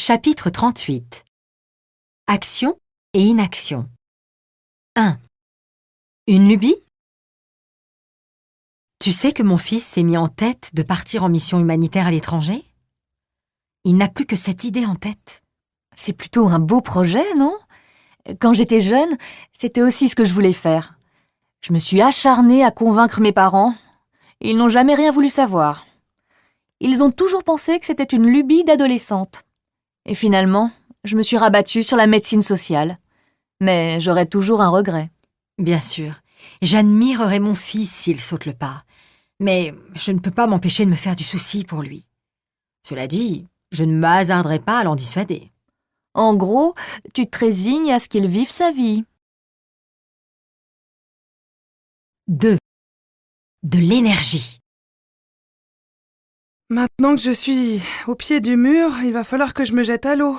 Chapitre 38. Action et inaction. 1. Une lubie? Tu sais que mon fils s'est mis en tête de partir en mission humanitaire à l'étranger? Il n'a plus que cette idée en tête. C'est plutôt un beau projet, non? Quand j'étais jeune, c'était aussi ce que je voulais faire. Je me suis acharnée à convaincre mes parents. Ils n'ont jamais rien voulu savoir. Ils ont toujours pensé que c'était une lubie d'adolescente. Et finalement, je me suis rabattue sur la médecine sociale. Mais j'aurais toujours un regret. Bien sûr, j'admirerais mon fils s'il saute le pas. Mais je ne peux pas m'empêcher de me faire du souci pour lui. Cela dit, je ne me hasarderai pas à l'en dissuader. En gros, tu te résignes à ce qu'il vive sa vie. 2. De l'énergie. Maintenant que je suis au pied du mur, il va falloir que je me jette à l'eau.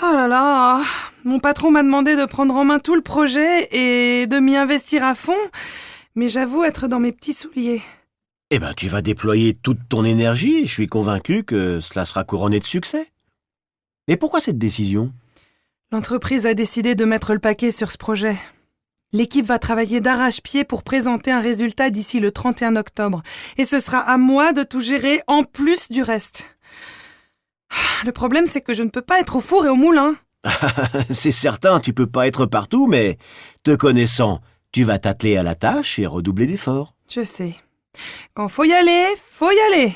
Oh là là, mon patron m'a demandé de prendre en main tout le projet et de m'y investir à fond, mais j'avoue être dans mes petits souliers. Eh ben, tu vas déployer toute ton énergie et je suis convaincu que cela sera couronné de succès. Mais pourquoi cette décision? L'entreprise a décidé de mettre le paquet sur ce projet. L'équipe va travailler d'arrache-pied pour présenter un résultat d'ici le 31 octobre. Et ce sera à moi de tout gérer en plus du reste. Le problème, c'est que je ne peux pas être au four et au moulin. C'est certain, tu peux pas être partout, mais te connaissant, tu vas t'atteler à la tâche et redoubler d'efforts. Je sais. Quand faut y aller, faut y aller.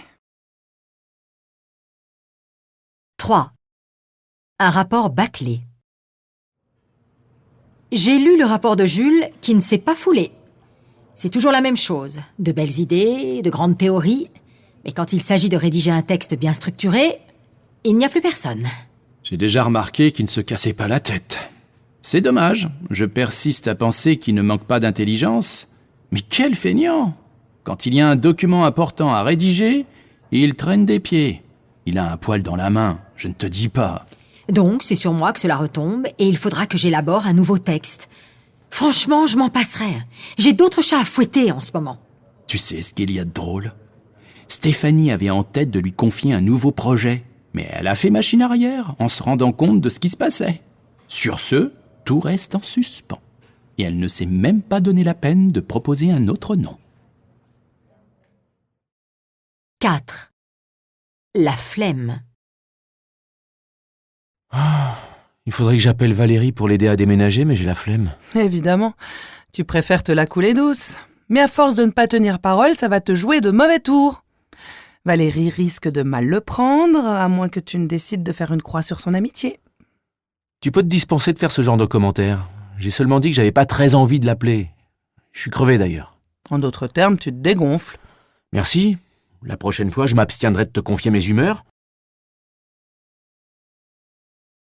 3. Un rapport bâclé. J'ai lu le rapport de Jules qui ne s'est pas foulé. C'est toujours la même chose, de belles idées, de grandes théories, mais quand il s'agit de rédiger un texte bien structuré, il n'y a plus personne. J'ai déjà remarqué qu'il ne se cassait pas la tête. C'est dommage, je persiste à penser qu'il ne manque pas d'intelligence. Mais quel feignant! Quand il y a un document important à rédiger, il traîne des pieds. Il a un poil dans la main, je ne te dis pas. Donc, c'est sur moi que cela retombe et il faudra que j'élabore un nouveau texte. Franchement, je m'en passerai. J'ai d'autres chats à fouetter en ce moment. Tu sais ce qu'il y a de drôle? Stéphanie avait en tête de lui confier un nouveau projet, mais elle a fait machine arrière en se rendant compte de ce qui se passait. Sur ce, tout reste en suspens. Et elle ne s'est même pas donné la peine de proposer un autre nom. 4. La flemme. Il faudrait que j'appelle Valérie pour l'aider à déménager, mais j'ai la flemme. Évidemment, tu préfères te la couler douce. Mais à force de ne pas tenir parole, ça va te jouer de mauvais tours. Valérie risque de mal le prendre, à moins que tu ne décides de faire une croix sur son amitié. Tu peux te dispenser de faire ce genre de commentaires. J'ai seulement dit que j'avais pas très envie de l'appeler. Je suis crevé d'ailleurs. En d'autres termes, tu te dégonfles. Merci. La prochaine fois, je m'abstiendrai de te confier mes humeurs.